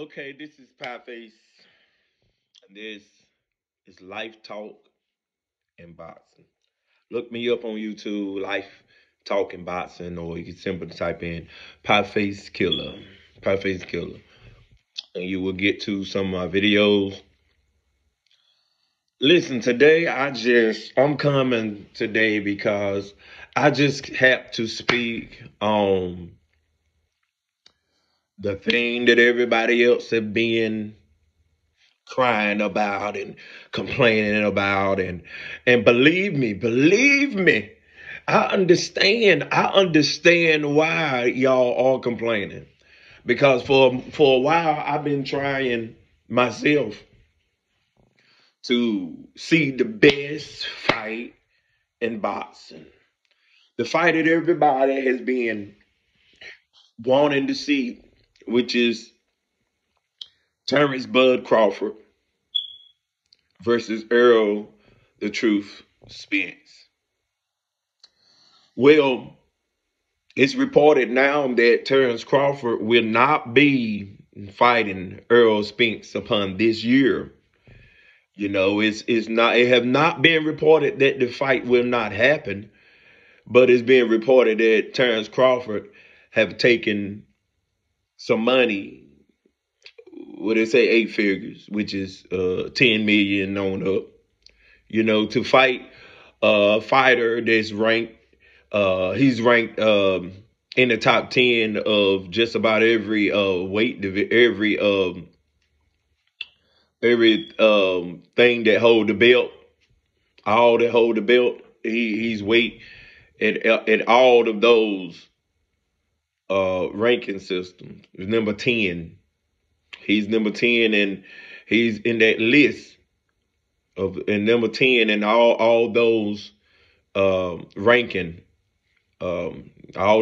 Okay, this is Pieface, and this is Life Talk and Boxing. Look me up on YouTube, Life Talk and Boxing, or you can simply type in Pieface Killer, Pieface Killer, and you will get to some of my videos. Listen, today I'm coming today because I just have to speak on the thing that everybody else have been crying about and complaining about, and believe me, I understand why y'all are complaining, because for a while I've been trying myself to see the best fight in boxing, the fight that everybody has been wanting to see, which is Terrence Bud Crawford versus Earl the Truth Spence. Well, it's reported now that Terrence Crawford will not be fighting Earl Spence upon this year. You know, it have not been reported that the fight will not happen, but it's being reported that Terrence Crawford have taken some money. What they say, 8 figures, which is 10 million on up. You know, to fight a fighter that's ranked. He's ranked in the top 10 of just about every weight division, every thing that hold the belt, all that hold the belt. He's weight at all of those ranking systems. He's number 10. He's number 10, and he's in that list of and number 10 in all those ranking. All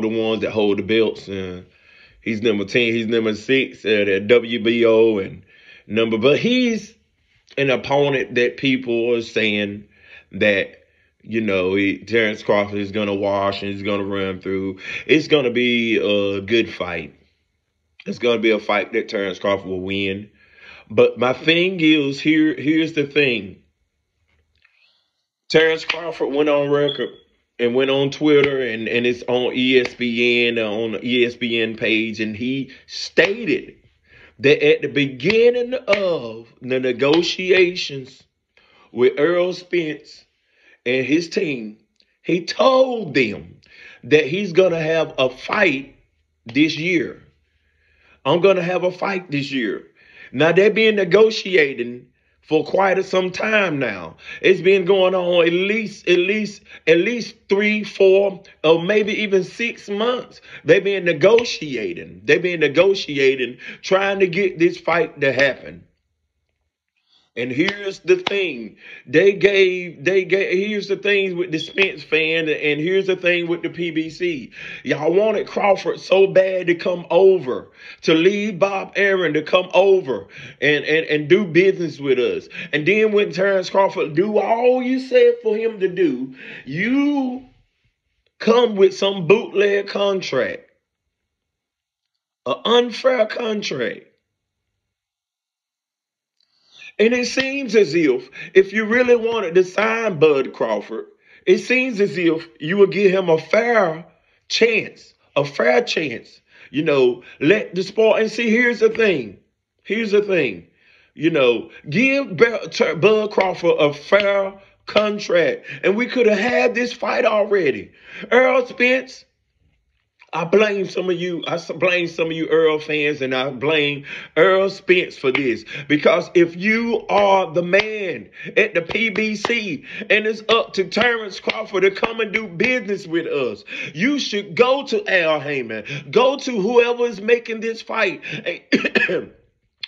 the ones that hold the belts, and he's number 10. He's number 6 at WBO but he's an opponent that people are saying that, you know, Terrence Crawford is gonna wash and he's gonna run through. It's gonna be a good fight. It's gonna be a fight that Terrence Crawford will win. But my thing is, here's the thing. Terrence Crawford went on record and went on Twitter, and it's on ESPN, on the ESPN page, and he stated that at the beginning of the negotiations with Earl Spence and his team, he told them that he's going to have a fight this year. I'm going to have a fight this year. Now, they've been negotiating for quite some time now. It's been going on at least 3, 4, or maybe even 6 months. They've been negotiating. Trying to get this fight to happen. And here's the thing. Here's the thing with the Spence fan, and here's the thing with the PBC. Y'all wanted Crawford so bad to come over, to leave Bob Aaron to come over and do business with us. And then when Terrence Crawford do all you said for him to do, you come with some bootleg contract, an unfair contract. And it seems as if you really wanted to sign Bud Crawford, it seems as if you would give him a fair chance. You know, let the sport, and see, here's the thing. You know, give Bud Crawford a fair contract, and we could have had this fight already. Earl Spence, I blame some of you Earl fans, and I blame Earl Spence for this. Because if you are the man at the PBC and it's up to Terrence Crawford to come and do business with us, you should go to Al Heyman, go to whoever is making this fight.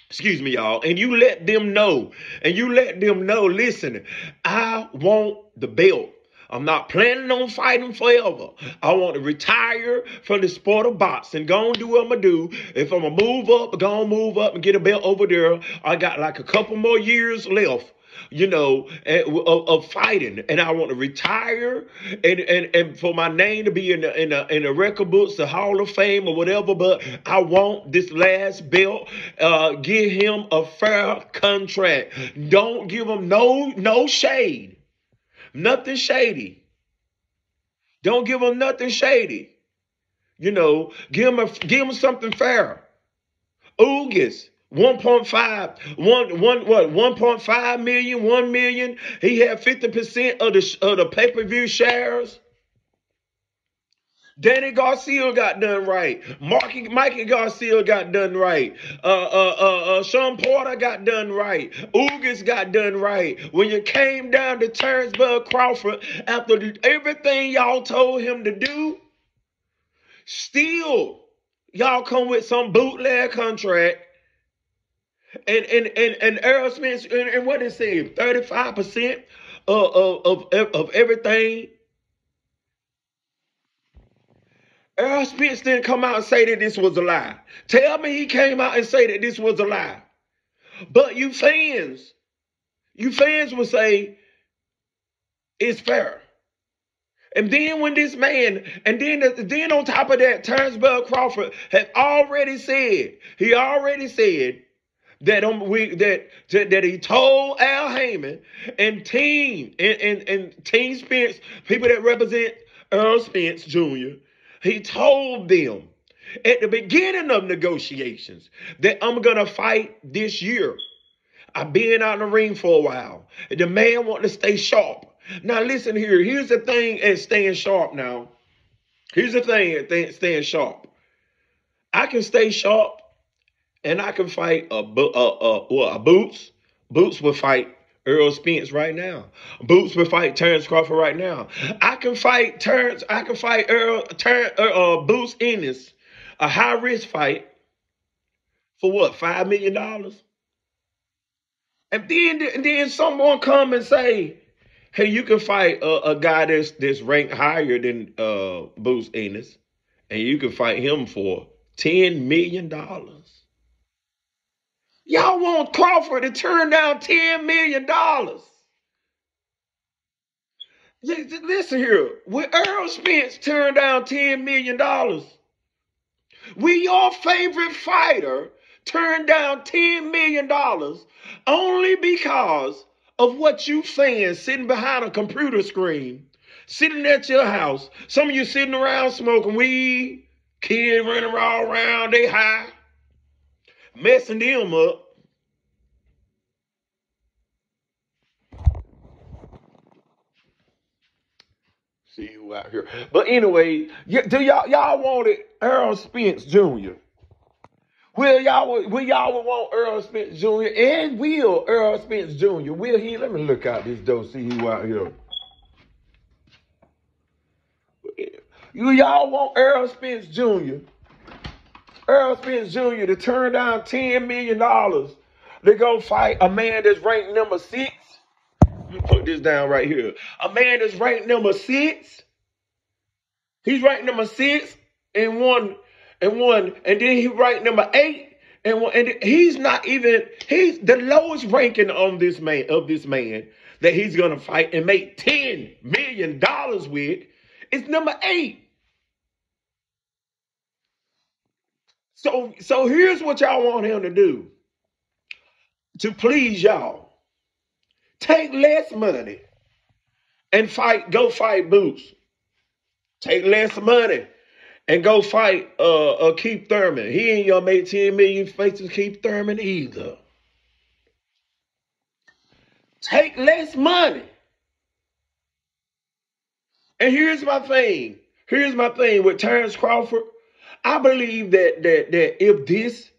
Excuse me, y'all. And you let them know. Listen, I want the belt. I'm not planning on fighting forever. I want to retire from the sport of boxing. Go and do what I'm going to do. If I'm going to move up, go and move up and get a belt over there. I got like a couple more years left. of fighting, and I want to retire, and for my name to be in the record books, the Hall of Fame or whatever. But I want this last belt. Give him a fair contract. Don't give him no shade, nothing shady. Don't give him nothing shady. Give him something fair. Ugas. 1.5 million, 1 million. He had 50% of the pay-per-view shares. Danny Garcia got done right. Mikey Garcia got done right. Sean Porter got done right. Ugas got done right. When you came down to Terrence Bud Crawford, after everything y'all told him to do, still y'all come with some bootleg contract. And Errol Spence, and what it say, 35% of everything. Errol Spence didn't come out and say that this was a lie. Tell me he came out and say that this was a lie. But you fans will say it's fair. And then when this man, and then on top of that, Terrence Bud Crawford had already said, that he told Al Heyman and Team Spence, people that represent Errol Spence Jr., he told them at the beginning of negotiations that I'm going to fight this year. I've been out in the ring for a while. The man want to stay sharp. Now listen here. Here's the thing at staying sharp now. Here's the thing at staying sharp. I can stay sharp and I can fight Boots. Boots will fight Errol Spence right now. Boots will fight Terrence Crawford right now. I can fight Boots Ennis, a high risk fight for what, $5 million? And then someone come and say, hey, you can fight a guy that's ranked higher than Boots Ennis, and you can fight him for $10 million. Y'all want Crawford to turn down $10 million. Listen here. Will Errol Spence turn down $10 million? Will your favorite fighter turn down $10 million only because of what you fans sitting behind a computer screen, sitting at your house? Some of you sitting around smoking weed, kids running all around, they high, messing them up. See who out here. But anyway, do y'all wanted Errol Spence Jr.? Will y'all want Errol Spence Jr. and will Errol Spence Jr. Will he? Let me look out this door, see who out here. Y'all want Errol Spence Jr. Errol Spence Jr. to turn down $10 million to go fight a man that's ranked number 6? Let me put this down right here. A man that's ranked number 6. He's ranked number 6 and one, and then he ranked number 8 and one, and he's the lowest ranking on this man that he's gonna fight and make $10 million with is number 8. So here's what y'all want him to do to please y'all. Take less money and go fight Boots. Take less money and go fight Keith Thurman. He ain't gonna make $10 million faces Keith Thurman either. Take less money. And here's my thing. With Terrence Crawford. I believe that if this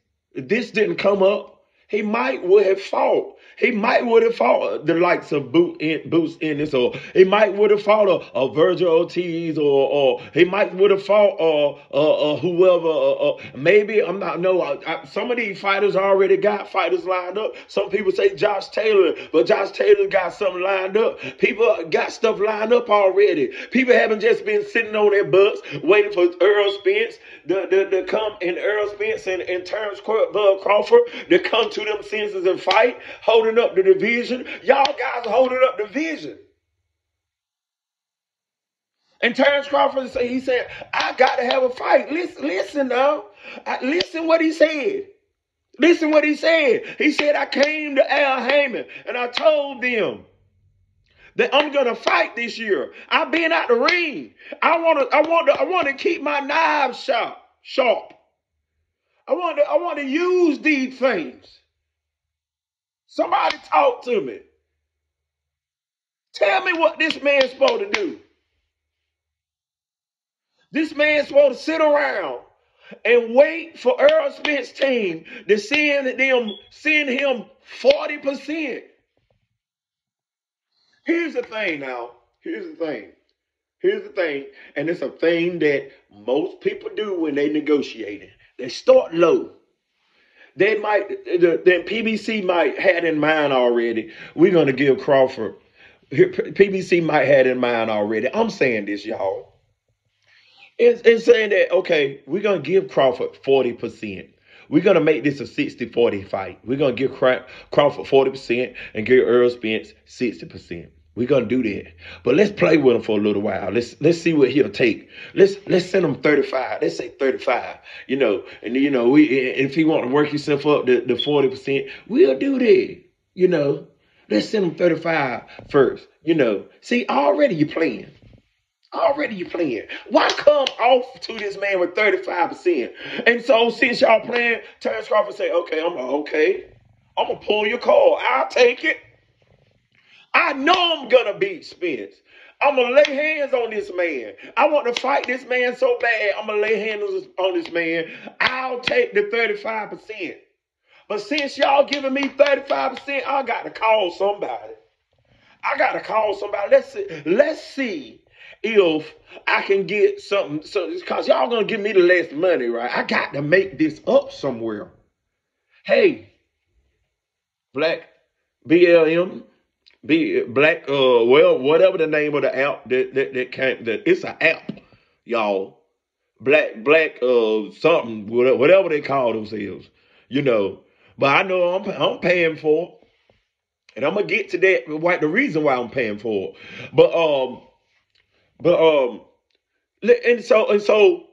didn't come up, he might would have fought. He might would have fought the likes of Boots Ennis, or he might would have fought a Virgil Ortiz, or he might would have fought whoever. Maybe some of these fighters already got fighters lined up. Some people say Josh Taylor, but Josh Taylor got something lined up. People got stuff lined up already. People haven't just been sitting on their butts waiting for Errol Spence to come, and Errol Spence and Terrence Bud Crawford to come to to them senses and fight, holding up the division. Y'all guys are holding up the division. And Terrence Crawford said, he said, I got to have a fight. Listen now. Listen what he said. Listen what he said. He said, I came to Al Heyman and I told them that I'm gonna fight this year. I've been out the ring. I want to keep my knives sharp. I want to use these things. Somebody talk to me. Tell me what this man's supposed to do. This man's supposed to sit around and wait for Earl Spence's team to send him 40%. Here's the thing now. Here's the thing. And it's a thing that most people do when they negotiating. They start low. Then PBC might had in mind already, we're going to give Crawford. PBC might had in mind already. I'm saying this, y'all. It's saying that, okay, we're going to give Crawford 40%. We're going to make this a 60-40 fight. We're going to give Crawford 40% and give Earl Spence 60%. We're going to do that. But let's play with him for a little while. Let's see what he'll take. Let's send him 35. Let's say 35. And if he want to work himself up to 40%, we'll do that. Let's send him 35 first. See, already you're playing. Why come off to this man with 35%? And so since y'all playing, Terrence Crawford say, okay, I'm gonna pull your card. I'll take it. I know I'm gonna beat Spence. I'm gonna lay hands on this man. I want to fight this man so bad. I'm gonna lay hands on this man. I'll take the 35%. But since y'all giving me 35%, I got to call somebody. Let's see if I can get something. So, because y'all gonna give me the less money, right? I got to make this up somewhere. Hey, Black BLM, Black, whatever the name of the app that it's an app, y'all. Black, something, whatever they call themselves, But I know I'm paying for it, and I'm gonna get to that. The reason why I'm paying for it, and so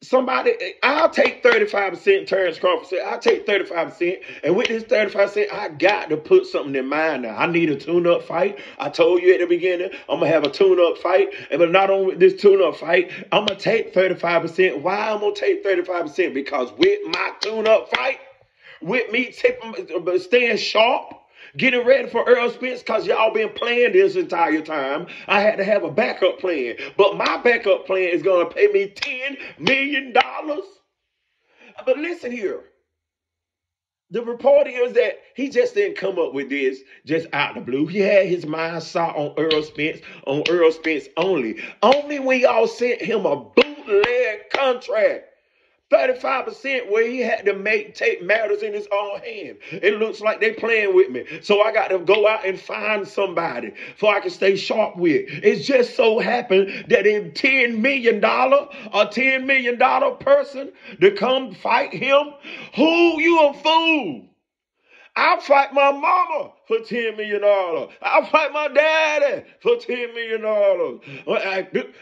somebody, I'll take 35%. Terrence Crawford said, I'll take 35%. And with this 35%, I got to put something in mind now. I need a tune-up fight. I told you at the beginning, I'm going to have a tune-up fight. But not only this tune-up fight, I'm going to take 35%. Why I'm going to take 35%? Because with my tune-up fight, with me staying sharp, getting ready for Earl Spence, because y'all been playing this entire time, I had to have a backup plan. But my backup plan is going to pay me $10 million. But listen here. The report is that he just didn't come up with this just out of the blue. He had his mind set on Earl Spence only. Only when y'all sent him a bootleg contract. 35% where he had to take matters in his own hand. It looks like they playing with me. So I got to go out and find somebody so I can stay sharp with. It's just so happened that in $10 million, a $10 million person to come fight him, who you a fool? I'll fight my mama for $10 million. I'll fight my daddy for $10 million.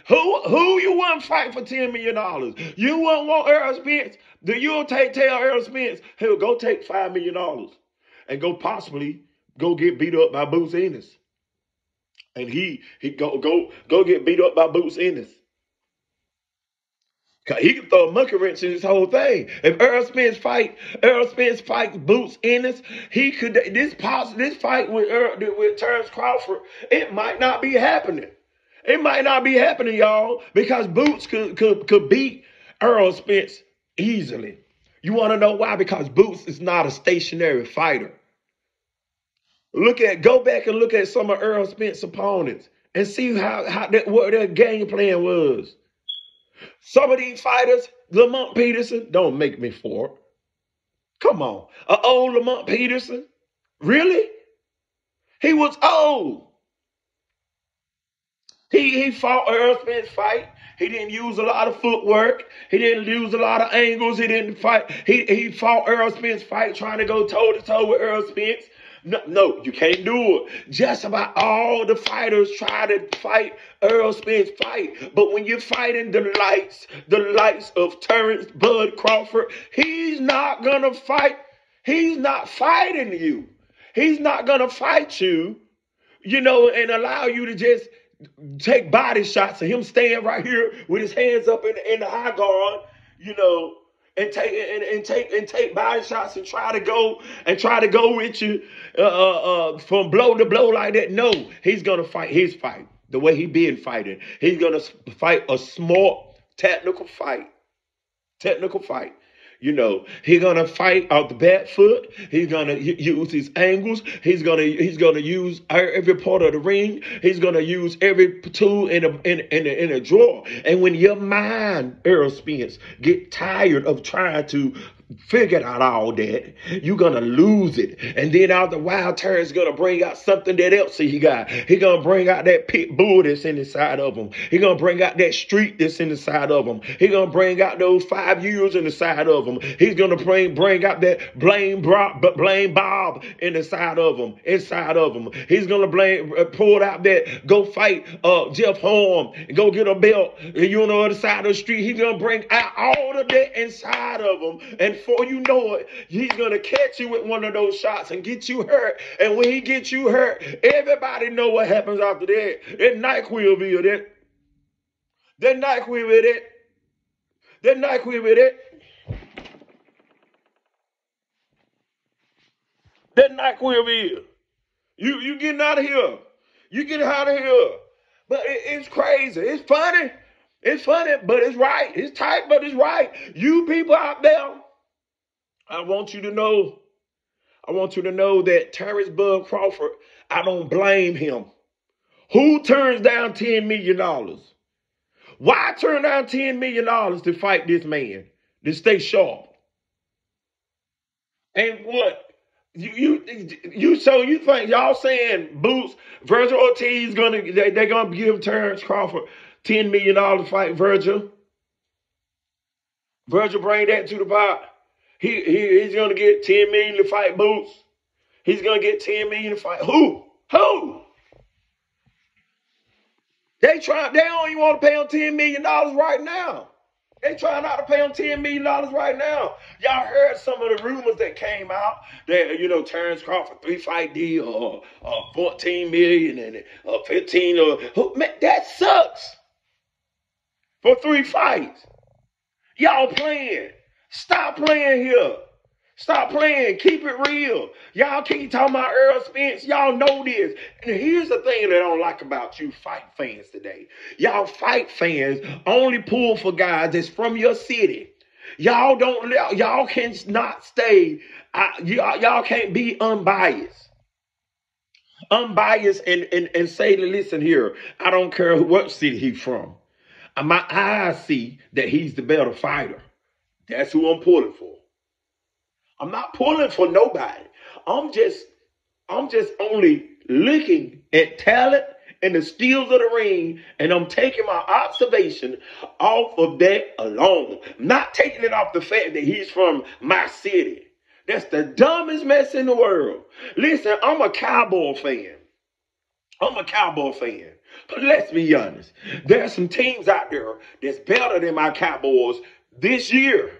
Who you want to fight for $10 million? You wouldn't want Earl Spence? Do you tell Earl Spence, hey, go take $5 million and go get beat up by Boots Ennis? And he go get beat up by Boots Ennis. He can throw a monkey wrench in this whole thing. If Earl Spence fights Boots Ennis, he could. This fight with Terrence Crawford, it might not be happening. It might not be happening, y'all, because Boots could beat Earl Spence easily. You want to know why? Because Boots is not a stationary fighter. Go back and look at some of Earl Spence's opponents and see what their game plan was. Some of these fighters, Lamont Peterson, don't make me for it. Come on. Old Lamont Peterson? Really? He was old. He fought Earl Spence fight. He didn't use a lot of footwork. He didn't use a lot of angles. He didn't fight. He fought Errol Spence fight trying to go toe to toe with Errol Spence. No, you can't do it. Just about all the fighters try to fight Errol Spence fight. But when you're fighting the likes of Terrence Bud Crawford, he's not going to fight. He's not fighting you. He's not going to fight you, and allow you to just take body shots of him staying right here with his hands up in the high guard, and take body shots and try to go with you from blow to blow like that. No, he's gonna fight his fight the way he been fighting. He's gonna fight a smart technical fight. He's gonna fight out the back foot. He's gonna use his angles. He's gonna use every part of the ring. He's gonna use every tool in a drawer. And when your mind, Errol Spence, get tired of trying to figure out all that, you're gonna lose it. And then after a while, Terrence gonna bring out something that else he got. He gonna bring out that pit bull that's in the side of him. He gonna bring out that street that's in the side of him. He gonna bring out those 5 years in the side of him. He's gonna bring out that blame Bob in the side of him. He's gonna pull out that go fight Jeff Horn and go get a belt. You on the other side of the street. He's gonna bring out all of that inside of him. And before you know it, he's going to catch you with one of those shots and get you hurt. And when he gets you hurt, everybody know what happens after that. That NyQuil be it. That NyQuil with it. That NyQuil with it. That NyQuil be it. You getting out of here. You getting out of here. But it's crazy. It's funny. It's funny, but it's right. It's tight, but it's right. You people out there, I want you to know that Terrence Bud Crawford, I don't blame him. Who turns down $10 million? Why turn down $10 million to fight this man, to stay sharp? And what? So you think y'all saying Boots, Virgil Ortiz they're gonna give Terrence Crawford $10 million to fight Virgil? Virgil bring that to the pot. He's gonna get $10 million to fight Boots. He's gonna get $10 million to fight who? They don't even want to pay him $10 million right now. They trying not to pay him $10 million right now. Y'all heard some of the rumors that came out that, Terrence Crawford 3-fight deal or $14 million and 15 man, that sucks. For 3 fights. Y'all playing. Stop playing here. Stop playing. Keep it real. Y'all keep talking about Errol Spence. Y'all know this. And here's the thing that I don't like about you fight fans today. Y'all fight fans only pull for guys that's from your city. Y'all cannot stay. Y'all can't be unbiased. Unbiased and say, listen here, I don't care what city he's from. My eyes see that he's the better fighter. That's who I'm pulling for. I'm not pulling for nobody. I'm just only looking at talent and the skills of the ring, and I'm taking my observation off of that alone. I'm not taking it off the fact that he's from my city. That's the dumbest mess in the world. Listen, I'm a Cowboy fan. But let's be honest. There are some teams out there that's better than my Cowboys this year.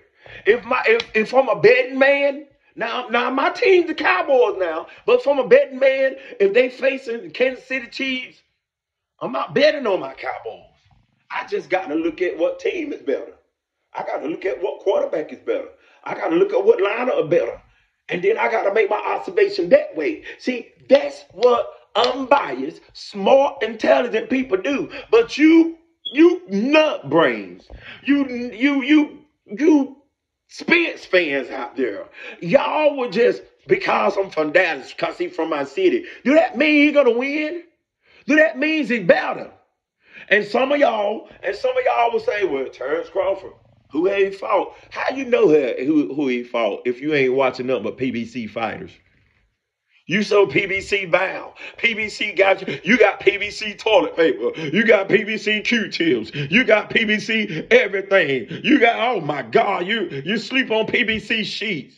If I'm a betting man, now my team's the Cowboys now, but if I'm a betting man, if they facing the Kansas City Chiefs, I'm not betting on my Cowboys. I just got to look at what team is better. I got to look at what quarterback is better. I got to look at what lineup is better. And then I got to make my observation that way. See, that's what unbiased, smart, intelligent people do. But you nut brains, you Spence fans out there, y'all were just, because I'm from Dallas, because he's from my city, do that mean he's gonna win? Do that mean he's better? And some of y'all will say, well, Terrence Crawford, who he fought? How you know who he fought if you ain't watching nothing but PBC fighters? You so PBC bound. PBC got you. You got PBC toilet paper. You got PBC Q-tips. You got PBC everything. You got, oh my God, you sleep on PBC sheets.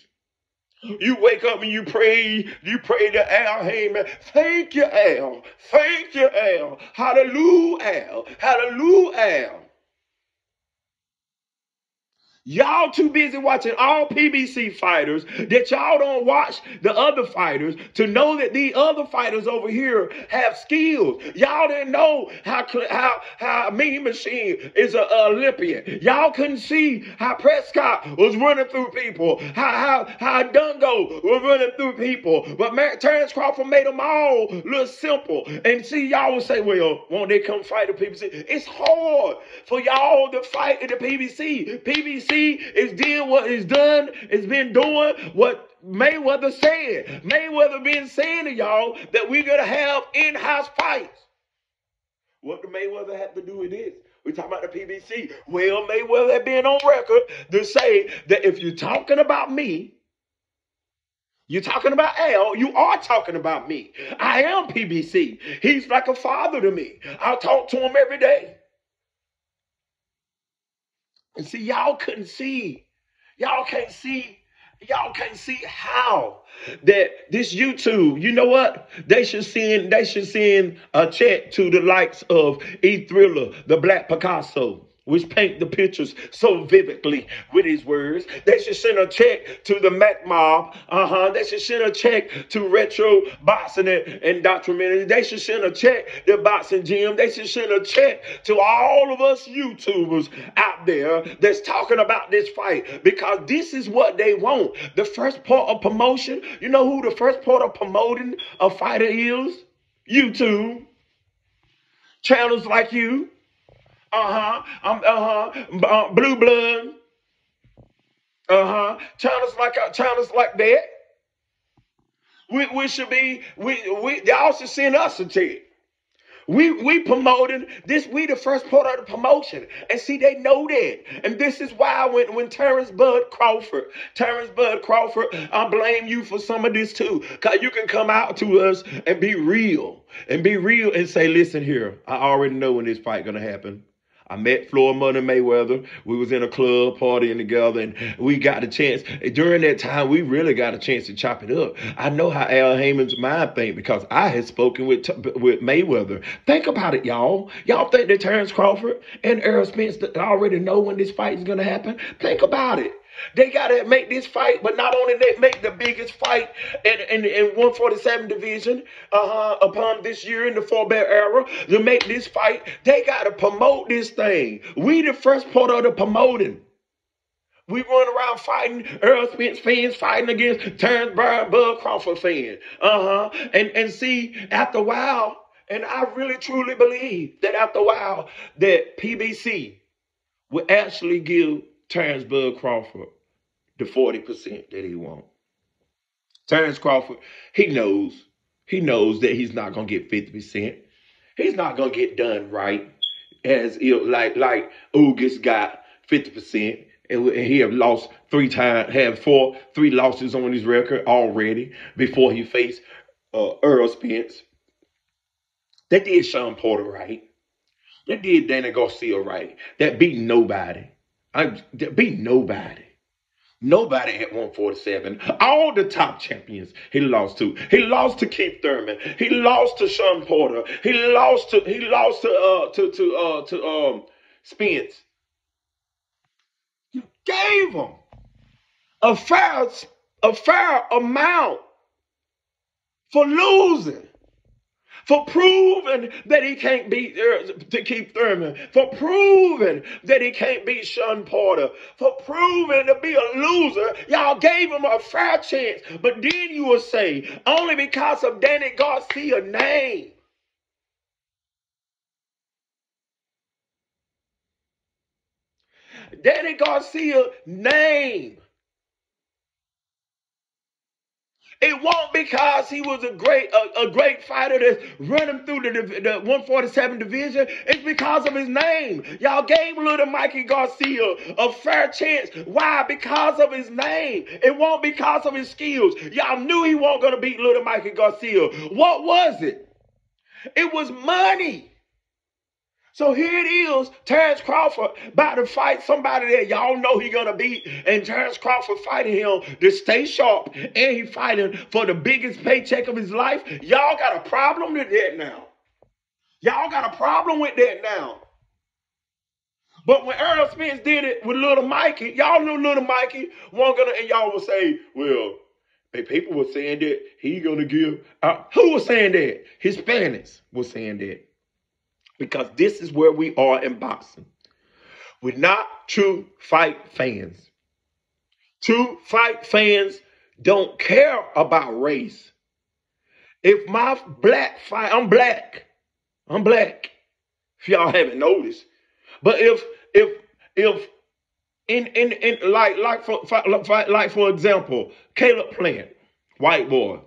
You wake up and you pray to Al Heyman. Thank you, Al. Thank you, Al. Hallelujah, Al. Hallelujah, Al. Y'all too busy watching all PBC fighters that y'all don't watch the other fighters to know that the other fighters over here have skills. Y'all didn't know how Mean Machine is an Olympian. Y'all couldn't see how Prescott was running through people, how Dungo was running through people. But Terrence Crawford made them all look simple. And see, y'all would say, well, won't they come fight the PBC? It's hard for y'all to fight in the PBC. PBC is doing what is done. It's been doing what Mayweather said. Mayweather been saying to y'all that we're going to have in-house fights. What do Mayweather have to do with this? We talking about the PBC. Well, Mayweather had been on record to say that if you're talking about me, you're talking about Al, you are talking about me. I am PBC. He's like a father to me. I talk to him every day. And see, y'all couldn't see. Y'all can't see how that this YouTube, you know what? They should send a check to the likes of E Thriller, the Black Picasso, which paint the pictures so vividly with his words. They should send a check to the Mac Mob. They should send a check to Retro Boxing and Documentary. They should send a check to Boxing Gym. They should send a check to all of us YouTubers out there that's talking about this fight, because this is what they want. The first part of promotion, you know who the first part of promoting a fighter is? YouTube. Channels like you. Blue Blood. Channels like that. We should be. They also send us a check. We promoting this. We the first part of the promotion, and see, they know that. And this is why when Terrence Bud Crawford, I blame you for some of this too, cause you can come out to us and be real and say, listen here, I already know when this fight gonna happen. I met Floyd Money Mayweather. We was in a club partying together, and we got a chance. During that time, we really got a chance to chop it up. I know how Al Heyman's mind think, because I had spoken with Mayweather. Think about it, y'all. Y'all think that Terrence Crawford and Errol Spence already know when this fight is going to happen? Think about it. They got to make this fight, but not only they make the biggest fight in 147 division upon this year in the four-belt era, to make this fight, they got to promote this thing. We the first part of the promoting. We run around fighting Errol Spence fans, fighting against Terrence Bud Crawford fans. And see, after a while, and I really truly believe that after a while, that PBC will actually give Terrence Bud Crawford the 40% that he wants. Terrence Crawford, he knows that he's not gonna get 50%. He's not gonna get done right, as like August got 50%, and he have lost 3 times, had 3 losses on his record already before he faced Errol Spence. That did Sean Porter right. That did Danny Garcia right. That beat nobody. Beat nobody. Nobody at 147. All the top champions he lost to. He lost to Keith Thurman. He lost to Sean Porter. He lost to Spence. You gave him a fair amount for losing. For proving that he can't beat to Keith Thurman. For proving that he can't beat Sean Porter. For proving to be a loser. Y'all gave him a fair chance. But then you will say, only because of Danny Garcia's name. Danny Garcia's name It won't because he was a great fighter that's running through the 147 division. It's because of his name. Y'all gave little Mikey Garcia a fair chance. Why? Because of his name. It won't because of his skills. Y'all knew he wasn't going to beat little Mikey Garcia. What was it? It was money. So here it is, Terrence Crawford about to fight somebody that y'all know he's going to beat, and Terrence Crawford fighting him to stay sharp, and he fighting for the biggest paycheck of his life. Y'all got a problem with that now. Y'all got a problem with that now. But when Earl Spence did it with little Mikey, y'all knew little Mikey wasn't going to, and y'all would say, well, people were saying that he going to give, who was saying that? Hispanics were saying that. Because this is where we are in boxing. We're not true fight fans. True fight fans don't care about race. If my black fight, I'm black. If y'all haven't noticed. But if for example, Caleb Plant, white boy.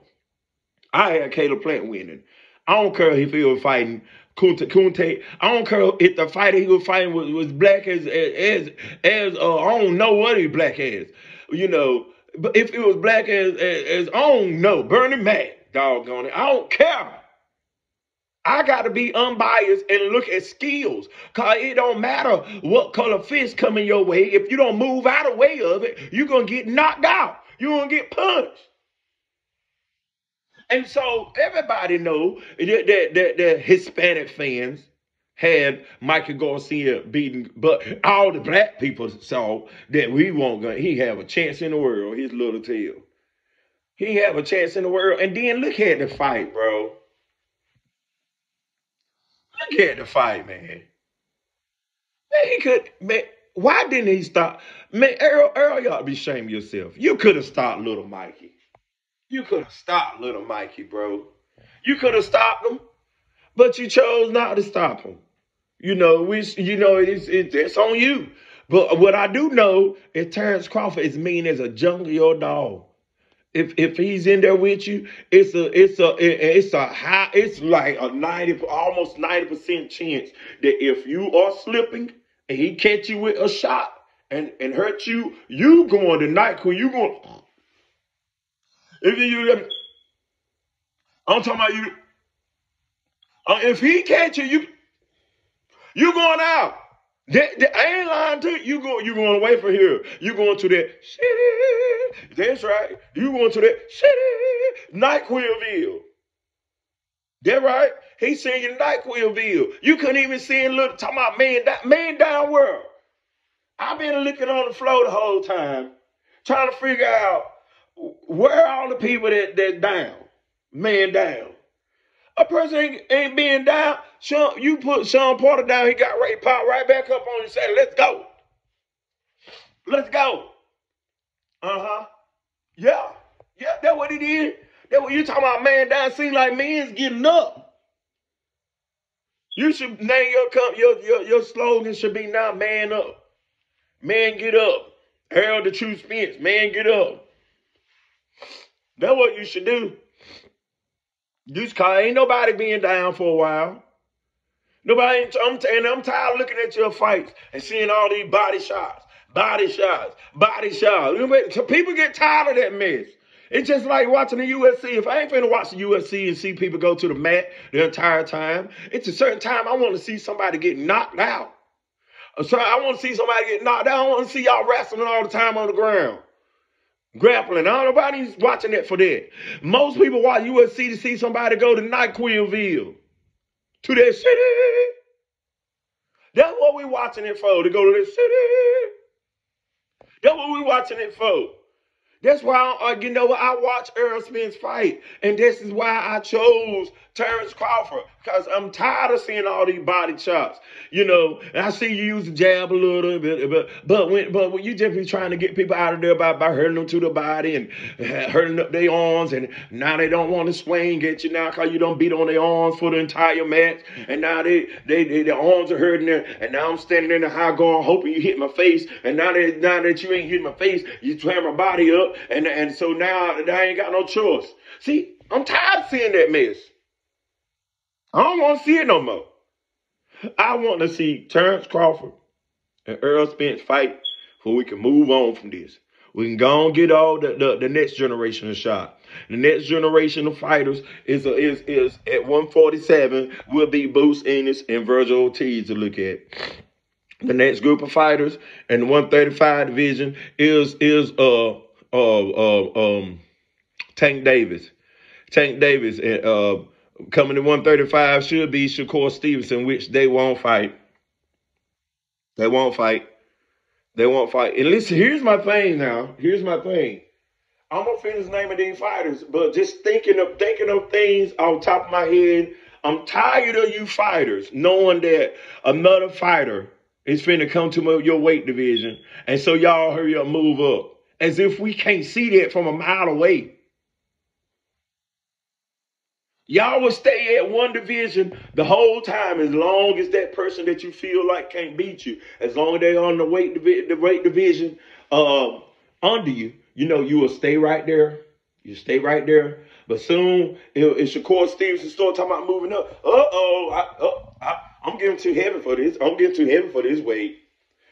I had Caleb Plant winning. I don't care if he was fighting Kunte. I don't care if the fighter he was fighting was black as I don't know what he black as, But if it was black as I don't know, Bernie Mac, doggone it. I don't care. I got to be unbiased and look at skills. Because it don't matter what color fish coming your way. If you don't move out of the way of it, you're going to get knocked out. You're going to get punched. And so everybody know that Hispanic fans had Mikey Garcia beaten, but all the black people saw that he have a chance in the world, his little tail. He have a chance in the world. And then look at the fight, bro. Look at the fight, man. Why didn't he stop? Man, Earl, you ought to be ashamed of yourself. You could have stopped little Mikey. You could have stopped little Mikey, bro. You could have stopped him, but you chose not to stop him. It's on you. But what I do know is Terrence Crawford is mean as a jungle dog. If he's in there with you, it's like a 90, almost 90% chance that if you are slipping and he catch you with a shot and hurt you, you going to night when you going. I'm talking about you. If he catch you going out. I ain't lying to you. You going away from here. You going to that city. That's right. You going to that city. NyQuilville. That right. He seen you NyQuilville. You couldn't even see him talking about man down world. I've been looking on the floor the whole time, trying to figure out where are all the people that down? Man down. A person ain't being down. You put Sean Porter down, he got ready to pop right back up on you and say, let's go. Let's go. Uh-huh. Yeah, that's what he did. That's what you talking about, man down. Seems like man's getting up. You should name your slogan should be now, man up. Man, get up. Harold the True Spence, man, get up. That's what you should do. Ain't nobody being down for a while. I'm tired of looking at your fights and seeing all these body shots. People get tired of that mess. It's just like watching the UFC. If I ain't finna watch the UFC and see people go to the mat the entire time, it's a certain time I want to see somebody get knocked out. So I want to see somebody get knocked out. I want to see y'all wrestling all the time on the ground. Grappling. Nobody's watching that for that. Most people watch UFC to see somebody go to NyQuilville. To that city. That's what we're watching it for. To go to that city. That's what we're watching it for. That's why, I watch Earl Spence fight. And this is why I chose Terrence Crawford. because I'm tired of seeing all these body chops. You know, and I see you use the jab a little bit, but when you just be trying to get people out of there by hurting them to the body and hurting up their arms, and now they don't want to swing at you now because you don't beat on their arms for the entire match, and now their arms are hurting there, and now I'm standing in the high guard hoping you hit my face, and now that you ain't hitting my face, you tear my body up, and so now I ain't got no choice. See, I'm tired of seeing that mess. I don't want to see it no more. I want to see Terrence Crawford and Earl Spence fight before we can move on from this. We can go and get all the next generation a shot. The next generation of fighters is at 147 will be Boots Ennis and Virgil Ortiz to look at. The next group of fighters in the 135 division is Tank Davis. Tank Davis coming to 135 should be Shakur Stevenson, which they won't fight. They won't fight. They won't fight. And listen, here's my thing now. Here's my thing. I'm gonna finish naming these fighters, but just thinking of things off the top of my head, I'm tired of you fighters knowing that another fighter is finna come to your weight division, and so y'all hurry up, move up, as if we can't see that from a mile away. Y'all will stay at one division the whole time as long as that person that you feel like can't beat you. As long as they're on the weight division under you, you know, you will stay right there. You stay right there. But soon, if Shakur Stevenson start talking about moving up, I'm getting too heavy for this. I'm getting too heavy for this weight.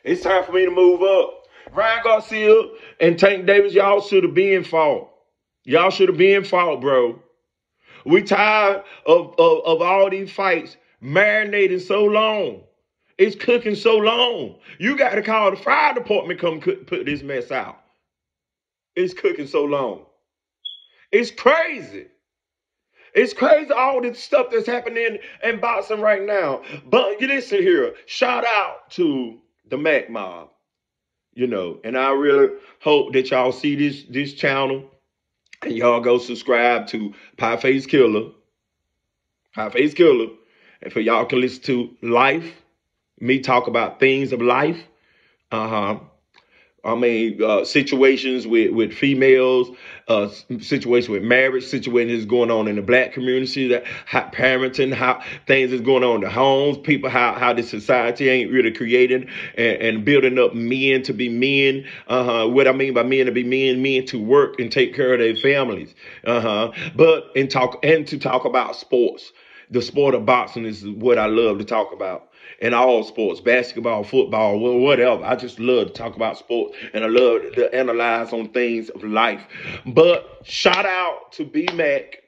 It's time for me to move up. Ryan Garcia and Tank Davis, y'all should have been fought. Y'all should have been fought, bro. We tired of all these fights marinating so long. It's cooking so long. You got to call the fire department come put this mess out. It's cooking so long. It's crazy. It's crazy all this stuff that's happening in boxing right now. But you listen here. Shout out to the Mac Mob. You know, and I really hope that y'all see this channel. And y'all go subscribe to Pie Face Killer. Pie Face Killer. And for y'all can listen to Life. Me talk about things of life. Situations with females, situations with marriage, situations going on in the black community, that how parenting, how things is going on in the homes, people, how the society ain't really creating and building up men to be men. What I mean by men to be men to work and take care of their families. But to talk about sports. The sport of boxing is what I love to talk about. In all sports, basketball, football, whatever. I just love to talk about sports, and I love to analyze on things of life. But shout out to B-Mac.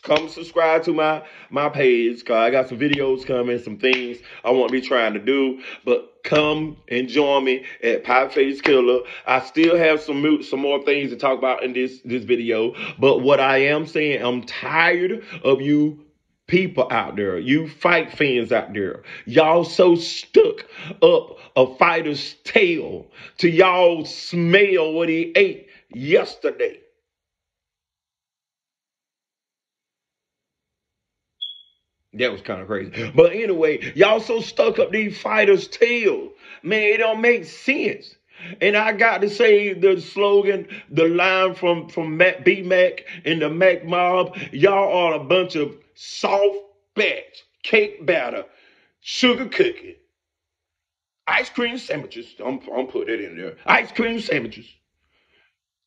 Come subscribe to my page, because I got some videos coming, some things I want to be trying to do. But come and join me at Pie Face Killer. I still have some more things to talk about in this video. But what I am saying, I'm tired of you people out there, you fight fans out there. Y'all so stuck up a fighter's tail to y'all smell what he ate yesterday. That was kind of crazy. But anyway, y'all so stuck up these fighters' tail. Man, it don't make sense. And I got to say the slogan, the line from B-Mac and the Mac Mob, y'all are a bunch of soft batch, cake batter, sugar cookie, ice cream sandwiches. I'm put it in there. Ice cream sandwiches.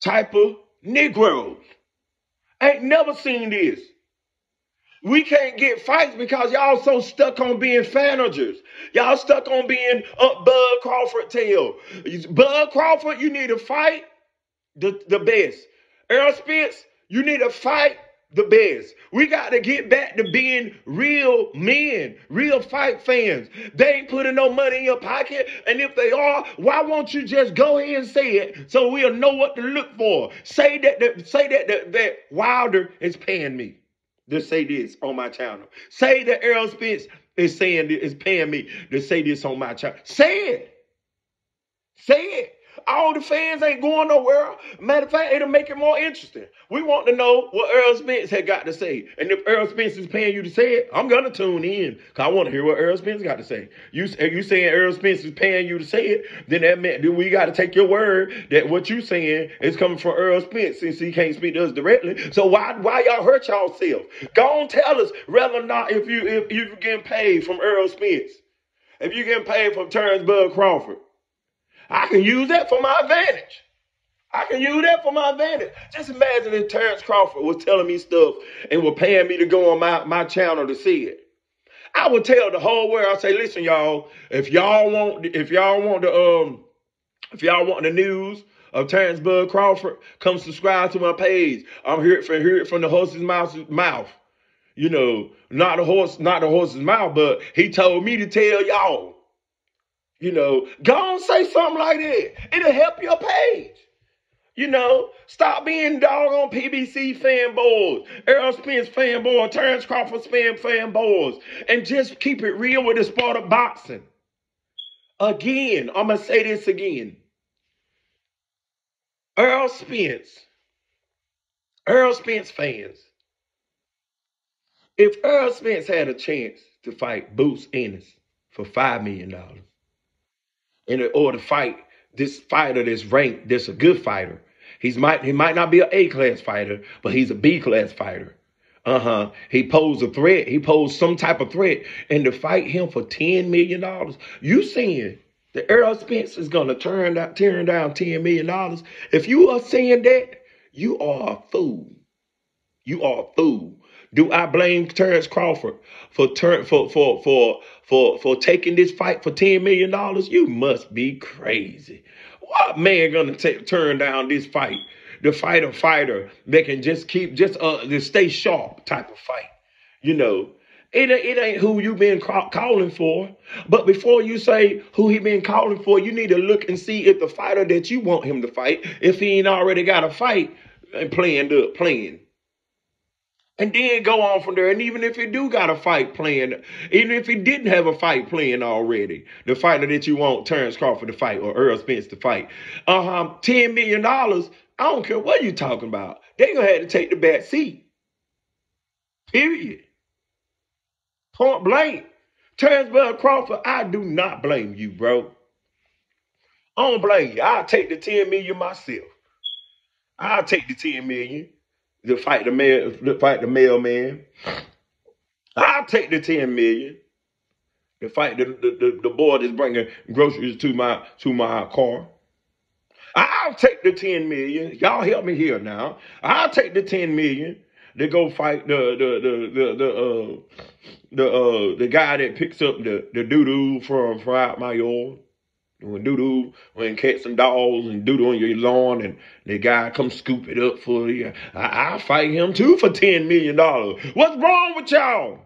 Type of Negroes. Ain't never seen this. We can't get fights because y'all so stuck on being fanagers. Y'all stuck on being Bud Crawford tail. Bud Crawford, you need to fight the best. Earl Spence, you need to fight the best. We got to get back to being real men, real fight fans. They ain't putting no money in your pocket. And if they are, why won't you just go ahead and say it so we'll know what to look for? Say that Wilder is paying me to say this on my channel. Say that Earl Spence is paying me to say this on my channel. Say it. Say it. All the fans ain't going nowhere. Matter of fact, it'll make it more interesting. We want to know what Earl Spence had got to say. And if Earl Spence is paying you to say it, I'm going to tune in because I want to hear what Earl Spence got to say. If you saying Earl Spence is paying you to say it, then that meant we got to take your word that what you saying is coming from Earl Spence since he can't speak to us directly. So why y'all hurt y'allself? Go on, tell us whether or not if you're getting paid from Earl Spence. If you're getting paid from Terrence Bud Crawford. I can use that for my advantage. Just imagine if Terrence Crawford was telling me stuff and was paying me to go on my channel to see it. I would tell the whole world, I'd say, listen, y'all, if y'all want the news of Terrence Bud Crawford, come subscribe to my page. I'm hear it from the horse's mouth. You know, not the horse's mouth, but he told me to tell y'all. You know, go on, say something like that. It'll help your page. You know, stop being doggone PBC fanboys, Earl Spence fanboys, Terrence Crawford fanboys, and just keep it real with the sport of boxing. Again, I'm going to say this again. Earl Spence fans, if Earl Spence had a chance to fight Boots Ennis for $5 million, or to fight this fighter that's ranked, that's a good fighter. He might not be an A-class fighter, but he's a B-class fighter. He posed a threat. He posed some type of threat. And to fight him for $10 million, you saying that Earl Spence is going to turn down $10 million? If you are saying that, you are a fool. You are a fool. Do I blame Terrence Crawford for taking this fight for $10 million? You must be crazy. What man gonna turn down this fight? To fight a fighter that can just stay sharp type of fight. You know, it ain't who you been calling for. But before you say who he been calling for, you need to look and see if the fighter that you want him to fight, if he ain't already got a fight and playing. And then go on from there. And even if he do got a fight playing, even if he didn't have a fight playing already, the fighter that you want Terrence Crawford to fight or Earl Spence to fight, $10 million, I don't care what you talking about. They gonna have to take the back seat. Period. Point blank. Terrence Bud Crawford, I do not blame you, bro. I don't blame you. I'll take the $10 million myself. I'll take the $10 million. To fight the mailman. I'll take the $10 million. To fight the boy that's bringing groceries to my car. I'll take the $10 million. Y'all help me here now. I'll take the $10 million to go fight the guy that picks up the doo-doo from out my yard. When doo-doo, when catch some dogs and doo-doo on your lawn and the guy come scoop it up for you, I'll fight him too for $10 million. What's wrong with y'all?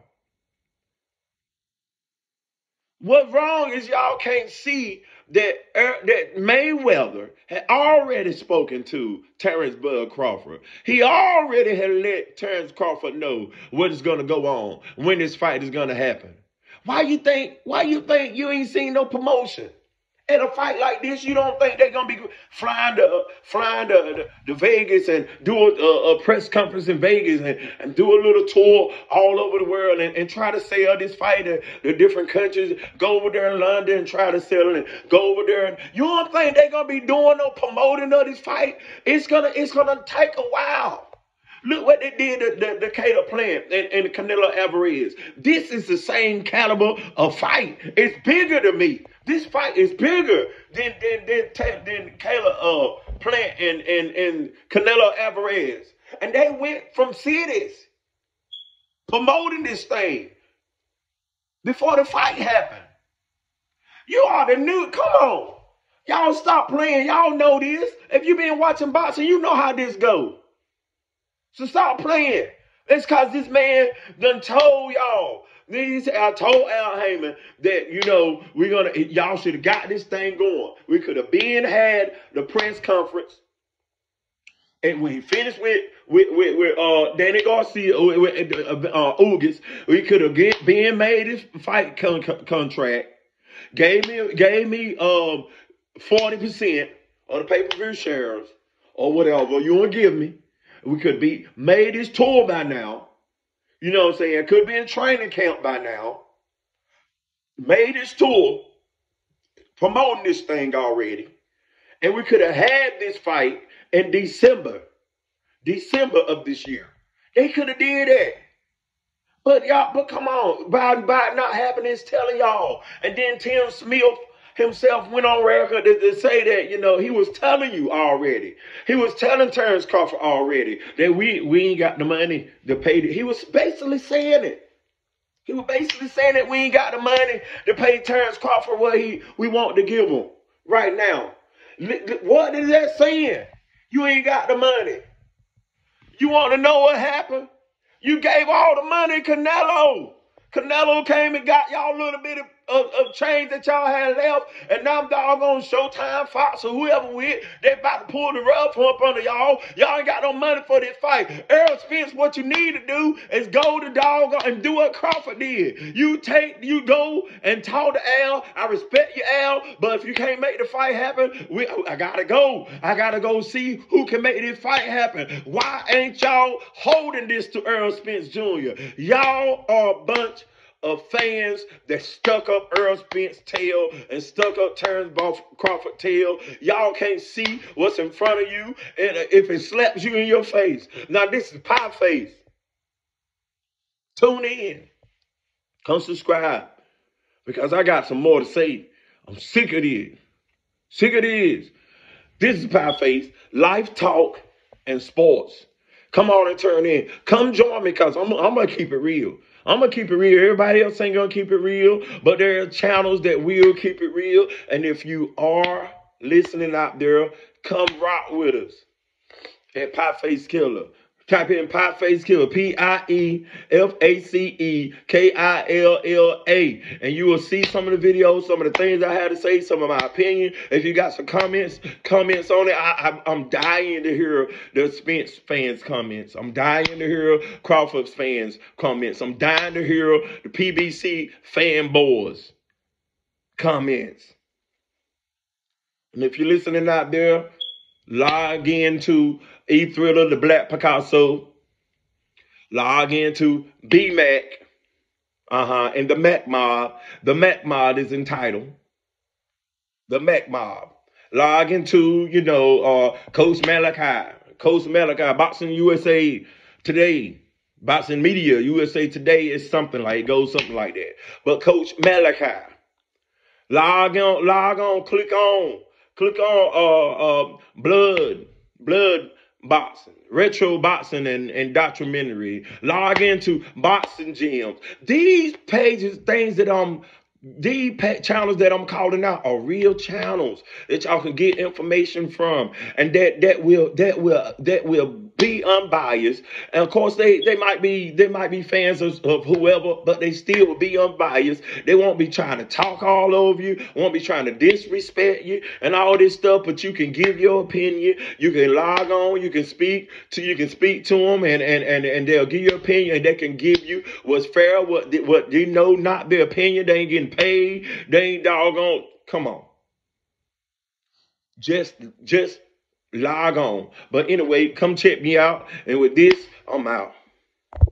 What's wrong is y'all can't see that Mayweather had already spoken to Terrence Bud Crawford. He already had let Terrence Crawford know what is going to go on, when this fight is going to happen. Why you think you ain't seen no promotion? In a fight like this, you don't think they're going to be flying to Vegas and do a press conference in Vegas and do a little tour all over the world and try to sell this fight to different countries, go over there in London and try to sell it, and go over there. And you don't think they're going to be doing no promoting of this fight? It's gonna take a while. Look what they did to Caleb Plant and Canelo Alvarez. This is the same caliber of fight. It's bigger to me. This fight is bigger than Caleb Plant and Canelo Alvarez. And they went from cities promoting this thing before the fight happened. You are the new, come on. Y'all stop playing. Y'all know this. If you've been watching boxing, you know how this goes. So stop playing. It's because this man done told y'all. I told Al Heyman that, y'all should have got this thing going. We could have had the press conference. And when he finished with Danny Garcia, with Ugas, we could have been made his fight contract. Gave me 40%. or the pay-per-view shares, or whatever you want to give me. We could be made this tour by now. You know what I'm saying? Could be in training camp by now. Made this tour, promoting this thing already. And we could have had this fight in December of this year. They could have did that. But come on, by not happening is telling y'all. And then Tim Smith himself went on record to say that, he was telling you already. He was telling Terrence Crawford already that we ain't got the money to pay. He was basically saying it. He was basically saying that we ain't got the money to pay Terrence Crawford what we want to give him right now. What is that saying? You ain't got the money. You want to know what happened? You gave all the money to Canelo. Canelo came and got y'all a little bit of change that y'all had left, and now I'm doggone Showtime, Fox, or whoever with, they about to pull the rug from up under y'all. Y'all ain't got no money for this fight. Errol Spence, what you need to do is go to doggone and do what Crawford did. You go and talk to Al. I respect you, Al, but if you can't make the fight happen, I gotta go. I gotta go see who can make this fight happen. Why ain't y'all holding this to Errol Spence Jr.? Y'all are a bunch of fans that stuck up Earl Spence's tail and stuck up Terrence Crawford's tail. Y'all can't see what's in front of you, and if it slaps you in your face. Now, this is Pie Face. Tune in. Come subscribe, because I got some more to say. I'm sick of this. Sick of this. This is Pie Face, life talk and sports. Come on and turn in. Come join me, because I'm going to keep it real. I'm going to keep it real. Everybody else ain't going to keep it real, but there are channels that will keep it real. And if you are listening out there, come rock with us at Pie Face Killer. Type in Pie Face Killer, PIEFACEKILLA, and you will see some of the videos, some of the things I had to say, some of my opinion. If you got some comments on it, I'm dying to hear the Spence fans' comments. I'm dying to hear Crawford's fans' comments. I'm dying to hear the PBC fanboys' comments. And if you're listening out there, log into E-Thriller, the Black Picasso. Log into B-Mac. And the Mac Mob. The Mac Mob is entitled The Mac Mob. Log into, Coach Malachi. Coach Malachi, Boxing USA Today. Boxing Media USA Today is something like that. But Coach Malachi. Log on, click on blood boxing, retro boxing, and documentary. Log into Boxing Gyms. These pages, these channels that I'm calling out are real channels that y'all can get information from, and that will be unbiased. And of course, they might be fans of whoever, but they still will be unbiased. They won't be trying to talk all over you, won't be trying to disrespect you and all this stuff. But you can give your opinion. You can log on. You can speak to them, and they'll give you your opinion, and they can give you what's fair, what not their opinion. They ain't getting paid. They ain't doggone. Come on. Just log on. But anyway, come check me out. And with this, I'm out.